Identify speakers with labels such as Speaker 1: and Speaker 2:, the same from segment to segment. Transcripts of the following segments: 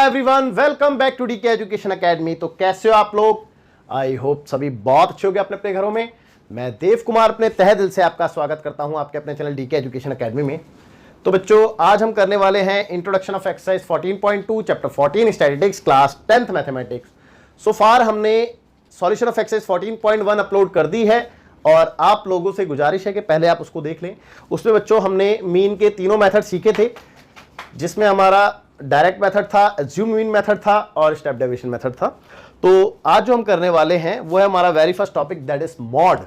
Speaker 1: Hello everyone, welcome back to DK education academy. तो कैसे हो आप लोग? आई होप सभी बहुत अच्छे होंगे अपने अपने घरों में। मैं देव कुमार अपने तहे दिल से आपका स्वागत करता हूं आपके अपने चैनल डीके एजुकेशन एकेडमी में। तो बच्चों, आज हम करने वाले हैं introduction of exercise 14.2 chapter 14 statistics class 10th mathematics. So far हमने सॉल्यूशन ऑफ एक्सरसाइज 14.1 अपलोड कर दी है और आप लोगों से गुजारिश है कि पहले आप उसको देख लें। उसमें बच्चों हमने मीन के तीनों मेथड सीखे थे, जिसमें हमारा डायरेक्ट मेथड था, एज्यूम मीन मेथड था और स्टेप डेविएशन मेथड था। तो आज जो हम करने वाले हैं वो है हमारा very first topic, that is mod.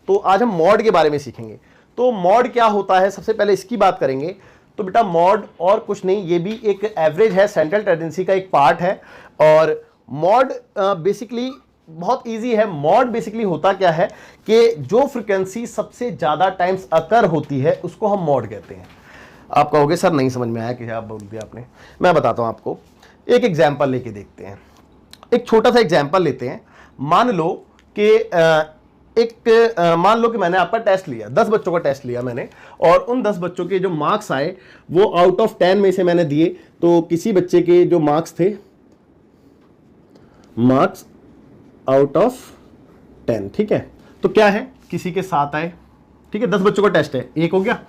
Speaker 1: तो आज हम मॉड के बारे में सीखेंगे। तो मॉड क्या होता है, सबसे पहले इसकी बात करेंगे। तो बेटा मॉड और कुछ नहीं, ये भी एक एवरेज है, सेंट्रल टेंडेंसी का एक पार्ट है। और मॉड बेसिकली बहुत इजी है। मॉड बेसिकली होता क्या है कि जो फ्रीक्वेंसी सबसे ज्यादा टाइम्स अकर होती है उसको हम मॉड कहते हैं। आप कहोगे सर नहीं समझ में आया कि आप बोल दिया आपने। मैं बताता हूं आपको, एक एग्जांपल लेके देखते हैं। एक छोटा सा एग्जांपल लेते हैं। मान लो कि मान लो कि मैंने आपका टेस्ट लिया, 10 बच्चों का टेस्ट लिया मैंने, और उन 10 बच्चों के जो मार्क्स आए वो आउट ऑफ 10 में से मैंने दिए। तो किसी बच्चे के जो मार्क्स थे, मार्क्स आउट ऑफ 10, ठीक है। तो क्या है, किसी के 7 आए, ठीक है। 10 बच्चों का टेस्ट है, एक हो गया।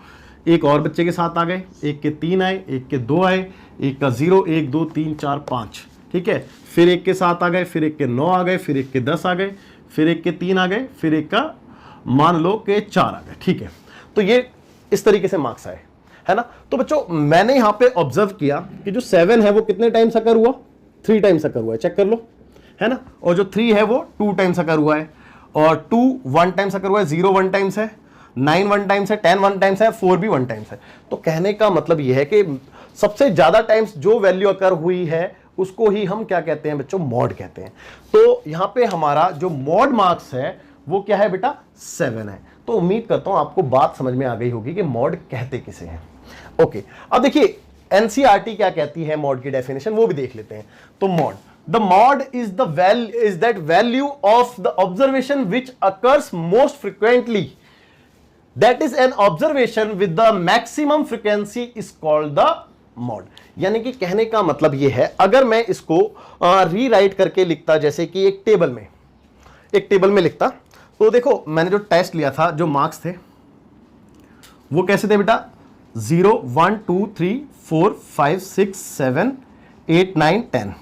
Speaker 1: एक और बच्चे के 7 आ गए, एक के 3 आए, एक के 2 आए, एक का 0, 1 2 3 4 5, ठीक है। फिर एक के 7 आ गए, फिर एक के 9 आ गए, फिर एक के 10 आ गए, फिर एक के 3 आ गए, फिर एक का मान लो के 4 आ गए, ठीक है। तो ये इस तरीके से मार्क्स आए, है ना। तो बच्चों मैंने यहां पे ऑब्जर्व किया कि जो 7 है वो कितने टाइम्स अकर हुआ, 3 टाइम्स अकर हुआ है, चेक कर लो, है ना। और जो 3 है वो 2 टाइम्स अकर हुआ है, और 2 1 टाइम्स अकर हुआ है, 0 1 टाइम्स है, 9 1 टाइम्स है, 10 1 टाइम्स है, 4 भी 1 टाइम्स है। तो कहने का मतलब यह है कि सबसे ज्यादा टाइम्स जो वैल्यू अकर हुई है उसको ही हम क्या कहते हैं बच्चों, मॉड कहते हैं। तो यहां पे हमारा जो मॉड मार्क्स है वो क्या है बेटा, 7 है। तो उम्मीद करता हूं आपको बात समझ में आ गई होगी कि मॉड कहते किसे हैं। ओके, अब देखिए एनसीईआरटी क्या कहती है मॉड की डेफिनेशन, वो भी देख लेते हैं। तो mod, the mod is that value of the observation which occurs most frequently, that is an observation with the maximum frequency is called the mod। यानी कि कहने का मतलब यह है, अगर मैं इसको रीराइट करके लिखता, जैसे कि एक टेबल में लिखता, तो देखो मैंने जो टेस्ट लिया था, जो मार्क्स थे वो कैसे थे बेटा, 0 1 2 3 4 5 6 7 8 9 10,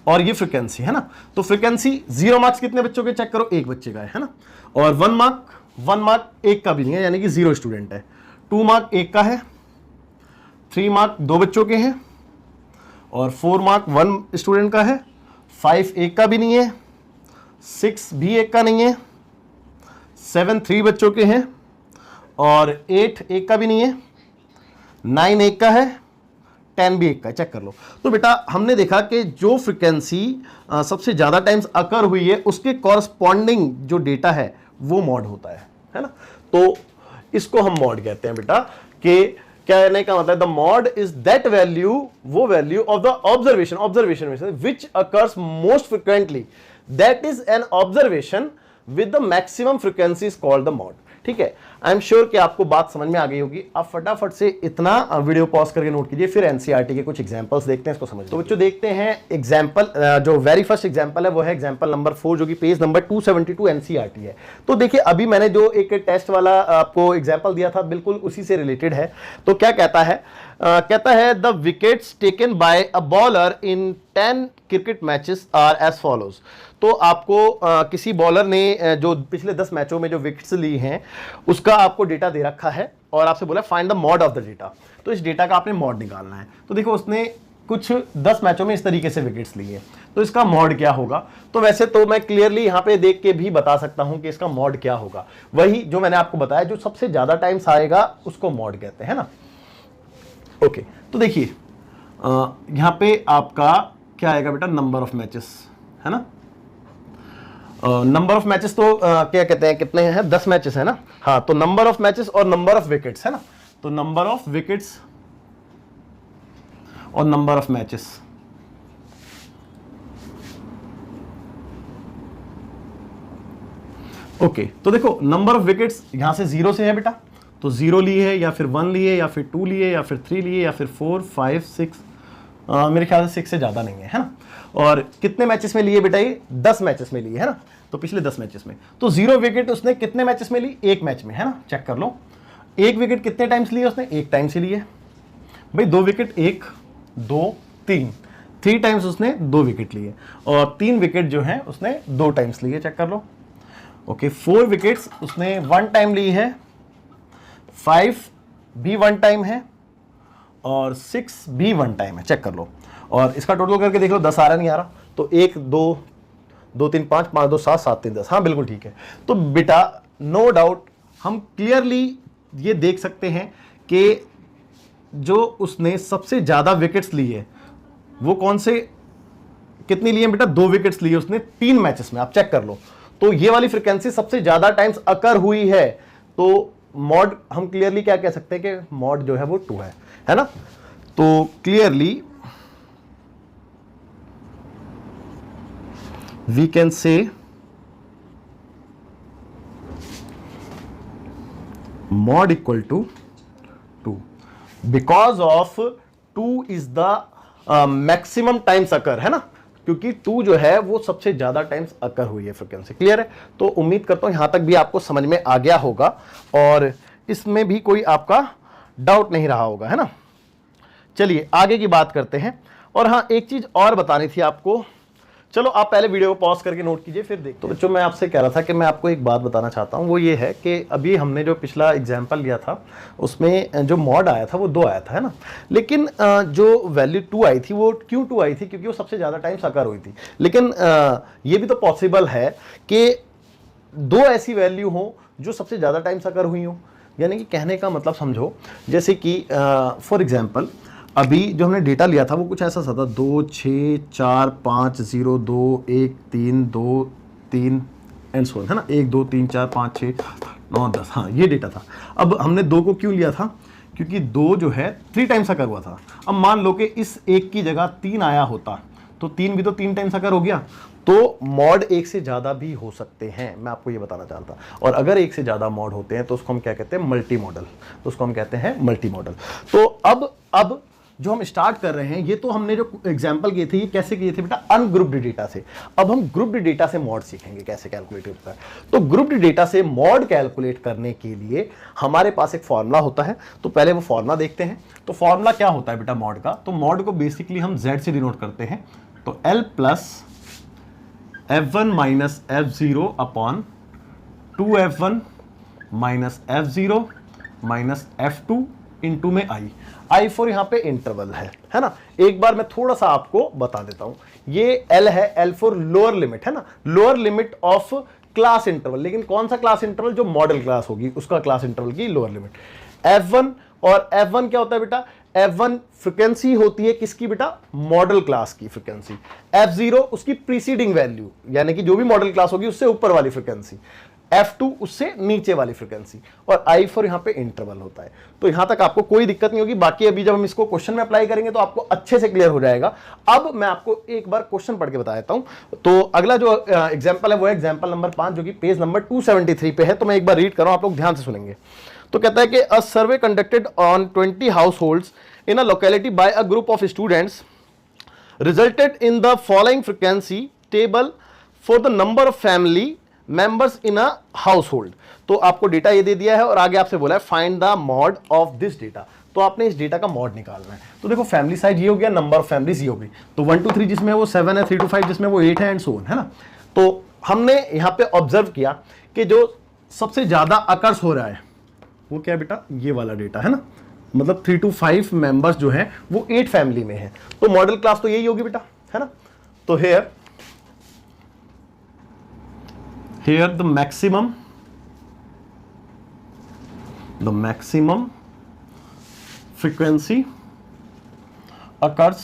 Speaker 1: और ये फ्रीक्वेंसी है ना। तो फ्रीक्वेंसी 0 मार्क्स कितने बच्चों के, चेक करो, एक बच्चे का है ना। और 1 मार्क एक का भी नहीं है, यानी कि 0 स्टूडेंट है। 2 मार्क एक का है, 3 मार्क 2 बच्चों के हैं, और 4 मार्क 1 स्टूडेंट का है, 5 एक का भी नहीं है, 6 भी एक का नहीं है, 7 3 बच्चों के हैं, और 8 एक का भी नहीं है, 9 एक का है, 10 भी एक का है, चेक कर लो। तो बेटा हमने देखा कि जो फ्रीक्वेंसी सबसे ज्यादा टाइम्स अकर हुई है उसके कॉरस्पॉन्डिंग जो डेटा है वो मॉड होता है ना। तो इसको हम मॉड कहते हैं बेटा। कि कहने का मतलब the mode is that value, वो value of the observation which occurs most frequently, that is an observation with the maximum frequency is called the mode, ठीक है। आई एम श्योर कि आपको बात समझ में आ गई होगी। आप फटाफट से इतना वीडियो पॉज करके नोट कीजिए, फिर एनसीईआरटी के कुछ एग्जांपल्स देखते हैं, इसको समझ। तो बच्चों देखते हैं एग्जांपल, जो वेरी फर्स्ट एग्जांपल है वो है एग्जांपल नंबर 4, जो कि पेज नंबर 272 एनसीईआरटी है। तो देखिए अभी मैंने जो एक टेस्ट वाला आपको एग्जाम्पल दिया था बिल्कुल उसी से रिलेटेड है। तो क्या कहता है, कहता है the wickets taken by a bowler in 10 cricket matches are as follows. तो आपको किसी बॉलर ने जो पिछले 10 मैचों में जो विकेट्स ली हैं उसका आपको डेटा दे रखा है, और आपसे बोला find the mod of the data. तो इस डेटा का आपने मॉड निकालना है। तो देखो उसने कुछ 10 मैचों में इस तरीके से विकेट्स ली है, तो इसका मॉड क्या होगा। तो वैसे तो मैं क्लियरली यहां पे देख के भी बता सकता हूं कि इसका मॉड क्या होगा, वही जो मैंने आपको बताया, जो सबसे ज्यादा टाइम्स आएगा उसको मॉड कहते हैं ना। ओके, तो देखिए यहां पे आपका क्या आएगा बेटा, नंबर ऑफ मैचेस, है ना। नंबर ऑफ मैचेस तो क्या कहते हैं, कितने हैं, 10 मैचेस है ना। हाँ, तो नंबर ऑफ मैचेस और नंबर ऑफ विकेट्स है ना। तो नंबर ऑफ विकेट्स और नंबर ऑफ मैचेस, ओके। तो देखो नंबर ऑफ विकेट्स यहां से 0 से है बेटा, तो 0 लिए है, या फिर 1 लिए, या फिर 2 लिए, या फिर 3 लिए, या फिर 4 5 6 मेरे ख्याल से 6 से ज़्यादा नहीं है ना। और कितने मैचेस में लिए बेटा ये? 10 मैचेस में लिए है ना, तो पिछले 10 मैचेस में। तो 0 विकेट उसने कितने मैचेस में ली? 1 मैच में, है ना, चेक कर लो। 1 विकेट कितने टाइम्स लिए उसने? 1 टाइम से लिए भाई। 2 विकेट 1 2 3 टाइम्स उसने 2 विकेट लिए, और 3 विकेट जो है उसने 2 टाइम्स लिए, चेक कर लो। ओके, 4 विकेट्स उसने 1 टाइम ली है, 5 भी 1 टाइम है, और 6 भी 1 टाइम है, चेक कर लो। और इसका टोटल करके देख लो, 10 आ रहा नहीं आ रहा? तो 1 2 2 3 5 5 2 7 7 3 10, हाँ बिल्कुल ठीक है। तो बेटा नो डाउट हम क्लियरली ये देख सकते हैं कि जो उसने सबसे ज्यादा विकेट्स लिए वो कौन से, कितनी लिए बेटा? 2 विकेट्स लिए उसने 3 मैचेस में, आप चेक कर लो। तो ये वाली फ्रीक्वेंसी सबसे ज्यादा टाइम्स अकर हुई है, तो मॉड हम क्लियरली क्या कह सकते हैं कि मॉड जो है वो 2 है ना। तो clearly we can say mod equal to 2 because of 2 is the maximum times occur, है ना, क्योंकि 2 जो है वो सबसे ज्यादा टाइम्स अकर हुई है फ्रीक्वेंसी। क्लियर है? तो उम्मीद करता हूं यहां तक भी आपको समझ में आ गया होगा और इसमें भी कोई आपका डाउट नहीं रहा होगा, है ना। चलिए आगे की बात करते हैं। और हाँ, एक चीज और बतानी थी आपको, चलो आप पहले वीडियो को पॉज करके नोट कीजिए फिर देखते। तो बच्चों मैं आपसे कह रहा था कि मैं आपको एक बात बताना चाहता हूँ, वो ये है कि अभी हमने जो पिछला एग्जाम्पल लिया था उसमें जो मॉड आया था वो 2 आया था, है ना, लेकिन जो वैल्यू 2 आई थी वो क्यों 2 आई थी? क्योंकि वो सबसे ज़्यादा टाइम अकर हुई थी। लेकिन ये भी तो पॉसिबल है कि 2 ऐसी वैल्यू हो जो सबसे ज़्यादा टाइम अकर हुई हो, यानी कि कहने का मतलब समझो, जैसे कि फॉर एग्जाम्पल अभी जो हमने डेटा लिया था वो कुछ ऐसा सा था, 2 6 4 5 0 2 1 3 2 3 एंड सो ऑन, है ना, 1 2 3 4 5 6 9 10, हाँ ये डेटा था। अब हमने 2 को क्यों लिया था? क्योंकि 2 जो है 3 टाइम्स अकर हुआ था। अब मान लो कि इस 1 की जगह 3 आया होता तो 3 भी तो 3 टाइम्स अकर हो गया, तो मॉड 1 से ज़्यादा भी हो सकते हैं, मैं आपको ये बताना चाहता। और अगर 1 से ज़्यादा मॉड होते हैं तो उसको हम क्या कहते हैं? Multi modal. तो उसको हम कहते हैं मल्टी मॉडल। तो अब जो हम स्टार्ट कर रहे हैं, ये तो हमने जो एग्जांपल किए थे ये कैसे किए थे बेटा? अनग्रुप्ड डेटा से। अब हम ग्रुप्ड डेटा से मॉड सीखेंगे कैसे कैलकुलेट होता है। तो ग्रुप्ड डेटा से मॉड कैलकुलेट करने के लिए हमारे पास एक फॉर्मूला होता है, तो पहले वो फॉर्मूला देखते हैं। तो फॉर्मूला क्या होता है बेटा मॉड का? तो मॉड को बेसिकली हम z से डिनोट करते हैं, तो L plus F1 minus F0 upon 2F1 minus F0 minus F2 into में आई फोर यहाँ पे इंटरवल है ना। एक बार मैं थोड़ा सा आपको बता देता हूं, ये L है, L फॉर लोअर लिमिट, है ना, lower limit of class interval. लेकिन कौन सा क्लास इंटरवल? जो मॉडल क्लास होगी उसका क्लास इंटरवल की लोअर लिमिट। F1, और F1 क्या होता है बेटा? F1 फ्रिक्वेंसी होती है किसकी बेटा? मॉडल क्लास की फ्रिक्वेंसी। F0 उसकी प्रीसीडिंग वैल्यू, यानी कि जो भी मॉडल क्लास होगी उससे ऊपर वाली फ्रिक्वेंसी। F2 उससे नीचे वाली फ्रिक्वेंसी, और I4 यहाँ पे इंटरवल होता है। तो यहां तक आपको कोई दिक्कत नहीं होगी। बाकी अभी जब हम इसको क्वेश्चन में अप्लाई करेंगे तो आपको अच्छे से क्लियर हो जाएगा। अब मैं आपको एक बार क्वेश्चन पढ़ के बता देता हूं। तो अगला जो एग्जांपल है वो है एग्जांपल नंबर 5, जो कि पेज नंबर 273 पे है। तो मैं एक बार रीड कर रहा हूं, आप लोग ध्यान से सुनेंगे। तो कहता है कि a survey conducted on 20 households in a locality by a group of students resulted in the following frequency table for the number of family members in a household. तो आपको डेटा ये दे दिया है और आगे आपसे बोला है find the mod of this data. तो आपने इस डेटा का मॉड निकालना है। तो देखो फैमिली साइज ये हो गया, नंबर ऑफ फैमिलीज ये हो गई। तो 1 2 3 जिसमें वो 7 है, 3 to 5 जिसमें वो 8 है, एंड सो ऑन, है ना। तो हमने यहाँ पे ऑब्जर्व किया कि जो सबसे ज्यादा अकर्स हो रहा है वो क्या है बेटा? ये वाला डेटा, है ना, मतलब 3 to 5 मेंबर्स जो है वो 8 फैमिली में है। तो मॉडल क्लास तो यही होगी बेटा, है ना। तो here the maximum frequency occurs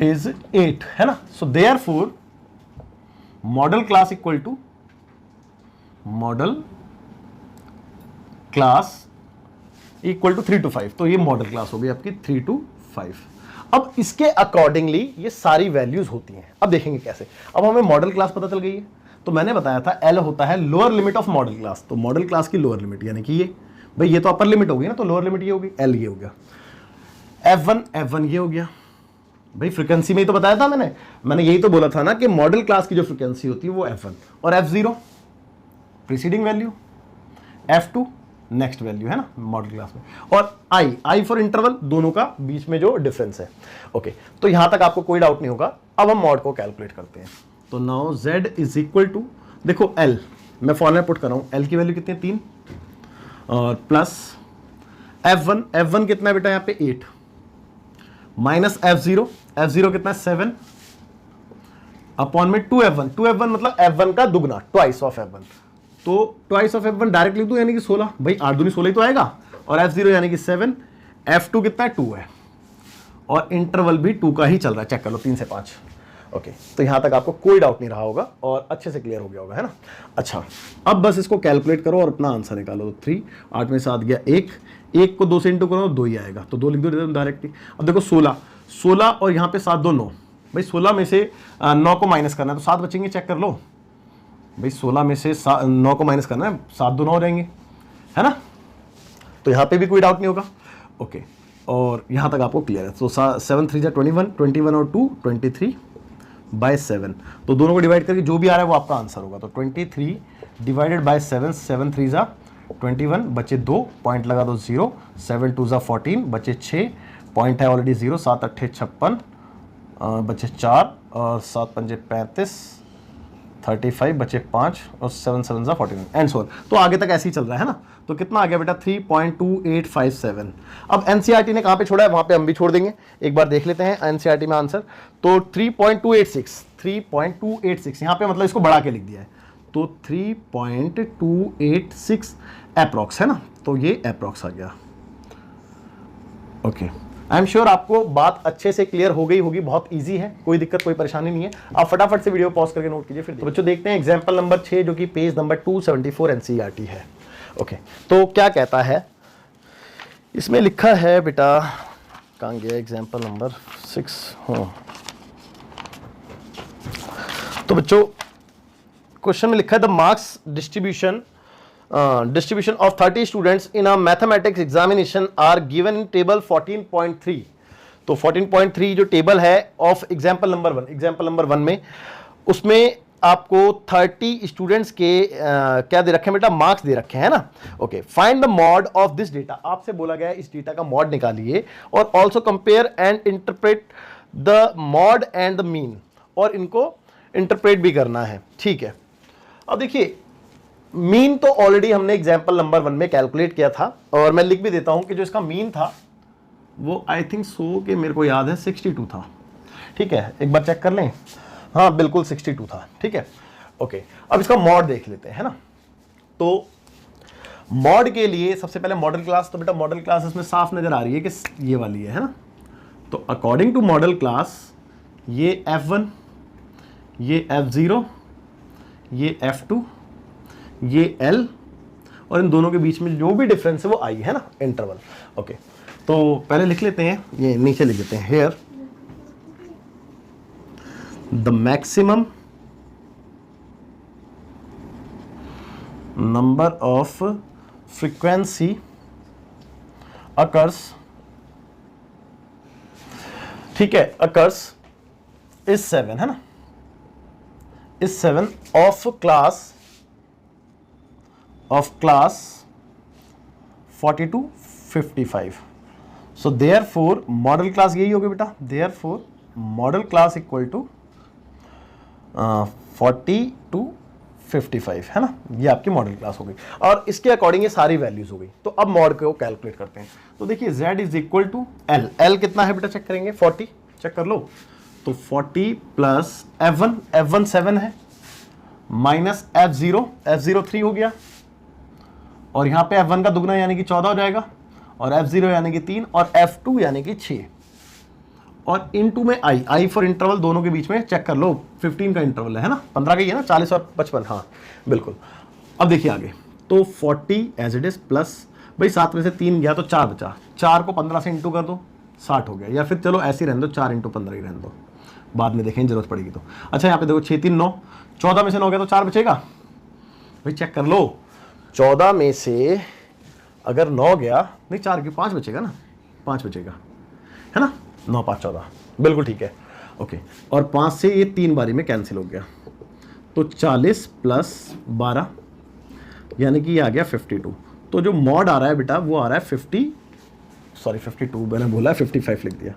Speaker 1: is 8, है ना। so therefore model class equal to model class equal to 3 to 5। तो ये मॉडल क्लास हो गई आपकी 3 to 5। अब इसके अकॉर्डिंगली ये सारी वैल्यूज होती हैं। अब देखेंगे कैसे। अब हमें मॉडल क्लास पता चल गई है। तो मैंने बताया था L होता है lower limit of model class. तो मॉडल क्लास की लोअर लिमिट यानी कि ये, भाई ये तो अपर लिमिट होगी ना, तो लोअर लिमिट ये होगी, L ये हो गया। F1 ये हो गया भाई, फ्रीक्वेंसी में ही तो बताया था मैंने यही तो बोला था ना कि मॉडल क्लास की जो फ्रीक्वेंसी होती है वो F1, और F0 preceding value, F2 next value है ना मॉडल क्लास में, और I फॉर इंटरवल, दोनों का बीच में जो डिफरेंस है। ओके, तो यहां तक आपको कोई डाउट नहीं होगा। अब हम मॉड को कैलकुलेट करते हैं। तो now Z is equal to, देखो L मैं फॉर्मूला पुट कर रहा हूं, L की वैल्यू कितनी है 3, और प्लस F1 कितना है बेटा यहाँ पे 8, माइनस F0 कितना है 7, अपॉन में 2F1 मतलब F1 का दुगना, ट्वाइस ऑफ F1, तो ट्वाइस ऑफ F1 डायरेक्ट लिख दूं यानी कि 16, भाई 8 दूनी 16 ही तो आएगा, और F0 यानी कि 7, F2 कितना है 2 है, और इंटरवल भी 2 का ही चल रहा है, चेक कर लो 3 से 5। ओके, तो यहां तक आपको कोई डाउट नहीं रहा होगा और अच्छे से क्लियर हो गया होगा, है ना। अच्छा, अब बस इसको कैलकुलेट करो और अपना आंसर निकालो। 3, 8 में 7 गया 1 को 2 से इंटू करो 2 ही आएगा, तो 2 लिख दो डायरेक्टली। अब देखो 16 और यहाँ पे 7 2 9, भाई 16 में से 9 को माइनस करना है तो 7 बचेंगे, चेक कर लो भाई, 16 में से 9 को माइनस करना है, 7 2 9 रहेंगे, है ना। तो यहाँ पे भी कोई डाउट नहीं होगा। ओके, और यहाँ तक आपको क्लियर है। तो 7 3 21 और 2 23/7, तो दोनों को डिवाइड करके जो भी आ रहा है वो आपका आंसर होगा। तो 23 डिवाइडेड बाय 7, 7 3 21, बचे 2, पॉइंट लगा दो 0, 7 2 14, बचे 6, पॉइंट है ऑलरेडी 0, 7 8 56, बचे 4, और 7 5 35, 35, बचे 5, और 7 7 41, एंड सो ऑन। तो आगे तक ऐसे ही चल रहा है ना। तो कितना आ गया बेटा 3.2857। अब एनसीईआरटी ने कहाँ पे छोड़ा है वहाँ पे हम भी छोड़ देंगे, एक बार देख लेते हैं एनसीईआरटी में आंसर। तो 3.286 यहाँ पे मतलब इसको बढ़ा के लिख दिया है, तो 3.286 एप्रॉक्स है ना, तो ये एप्रॉक्स आ गया। ओके, आई एम श्योर आपको बात अच्छे से क्लियर हो गई होगी, बहुत इजी है, कोई दिक्कत कोई परेशानी नहीं है। आप फटाफट से वीडियो पॉज करके नोट कीजिए। फिर तो बच्चों देखते हैं एग्जांपल नंबर 6 जो कि पेज नंबर 274 एनसीईआरटी है। ओके, तो क्या कहता है इसमें, लिखा है बेटा, कहाँ गया एग्जांपल नंबर 6, तो बच्चों क्वेश्चन में लिखा है the marks distribution of 30 students in a mathematics examination are given in table 14.3। तो 14.3 जो टेबल है ऑफ एग्जाम्पल नंबर 1 में, उसमें आपको 30 स्टूडेंट्स के क्या दे रखे हैं बेटा, मार्क्स दे रखे हैं ना। Okay, find the mod of this data, आपसे बोला गया है इस डेटा का मॉड निकालिए, और also compare and interpret the mod and the mean, और इनको इंटरप्रेट भी करना है, ठीक है। अब देखिए मीन तो ऑलरेडी हमने एग्जाम्पल नंबर 1 में कैलकुलेट किया था, और मैं लिख भी देता हूं कि जो इसका मीन था वो आई थिंक सो कि मेरे को याद है 62 था, ठीक है, एक बार चेक कर लें। हाँ बिल्कुल 62 था, ठीक है। ओके, अब इसका मॉड देख लेते हैं, है ना। तो मॉड के लिए सबसे पहले मॉडल क्लास, तो बेटा मॉडल क्लास इसमें साफ नजर आ रही है कि ये वाली है ना। तो अकॉर्डिंग टू मॉडल क्लास ये F1, ये F0, ये F2, ये L, और इन दोनों के बीच में जो भी डिफरेंस है वो I है ना, इंटरवल। ओके, तो पहले लिख लेते हैं, ये नीचे लिख देते हैं, here the maximum number of frequency occurs, ठीक है, अकर्स इज 7 है ना, is 7 of class 40 to 55। So therefore modal class यही होगी बेटा, therefore modal class equal to 40 to 55 है ना, ये आपकी मॉडल क्लास हो गई, और इसके अकॉर्डिंग ये सारी वैल्यूज हो गई। तो अब मॉड को कैलकुलेट करते हैं। तो देखिए z is equal to L, L कितना है बेटा, चेक करेंगे 40, चेक कर लो। तो 40 प्लस F1 7 है, माइनस F0 3 हो गया, और यहां पे F1 का दुगना यानी कि 14 हो जाएगा, और F0 यानी कि 3, और F2 यानी कि 6, और इनटू में I फॉर इंटरवल, दोनों के बीच में चेक कर लो 15 का इंटरवल है ना, 15 का ही है ना, 40 और 55, हाँ बिल्कुल। अब देखिए आगे, तो 40 एज इट इज प्लस, भाई 7 में से 3 गया तो 4 बचा, 4 को 15 से इंटू कर दो, 60 हो गया, या फिर चलो ऐसे ही रहने दो, 4 × 15 ही रहने दो, बाद में देखें जरूरत पड़ेगी तो। अच्छा यहाँ पे देखो 6 3 9, 14 में से 9 गया तो 4 बचेगा, भाई चेक कर लो, 14 में से अगर 9 गया, नहीं 4 की 5 बचेगा ना, 5 बचेगा, है ना, 9 5 14, बिल्कुल ठीक है। ओके, और 5 से ये 3 बारी में कैंसिल हो गया, तो 40 प्लस 12 यानी कि ये आ गया 52। तो जो मॉड आ रहा है बेटा वो आ रहा है 52, मैंने बोला 55 लिख दिया,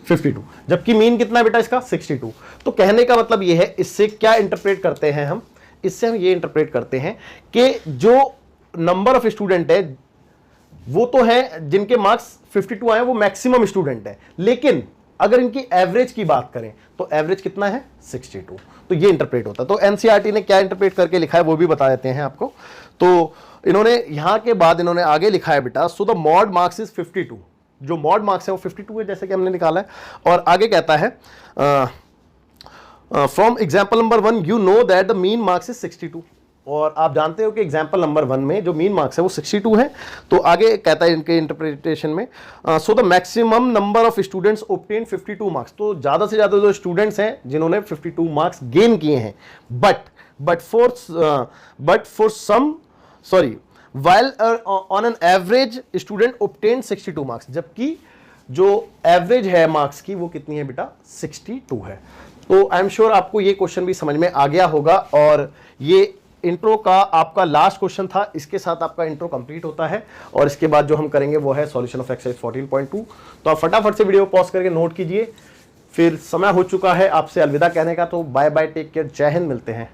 Speaker 1: 52, जबकि मीन कितना है बेटा इसका 62। तो कहने का मतलब ये है, इससे क्या इंटरप्रेट करते हैं हम, इससे हम ये इंटरप्रेट करते हैं कि जो नंबर ऑफ स्टूडेंट है वो तो है जिनके मार्क्स 52 आए वो मैक्सिमम स्टूडेंट है, लेकिन अगर इनकी एवरेज की बात करें तो एवरेज कितना है 62। तो ये इंटरप्रेट होता है। तो एनसीईआरटी ने क्या इंटरप्रेट करके लिखा है वो भी बता देते हैं आपको। तो इन्होंने यहां के बाद इन्होंने आगे लिखा है बेटा, so the mod marks is 52, जो मॉड मार्क्स है वो 52 है जैसे कि हमने निकाला है। और आगे कहता है from example number 1 you know that the mean marks is 62, और आप जानते हो कि एग्जाम्पल नंबर 1 में जो मीन मार्क्स है वो 62 है। तो आगे कहता है इनके इंटरप्रिटेशन में, so the maximum number of students obtain 52 marks, तो ज़्यादा से ज़्यादा जो स्टूडेंट्स हैं जिन्होंने 52 मार्क्स गेन किए हैं, but for some while on an average student obtained 62 marks, जबकि जो एवरेज है मार्क्स की वो कितनी है बेटा 62 है। तो आई एम श्योर आपको ये क्वेश्चन भी समझ में आ गया होगा, और ये इंट्रो का आपका लास्ट क्वेश्चन था, इसके साथ आपका इंट्रो कंप्लीट होता है, और इसके बाद जो हम करेंगे वो है सॉल्यूशन ऑफ एक्सरसाइज 14.2। तो आप फटाफट से वीडियो पॉज करके नोट कीजिए। फिर समय हो चुका है आपसे अलविदा कहने का, तो बाय बाय, टेक केयर, जय हिंद, मिलते हैं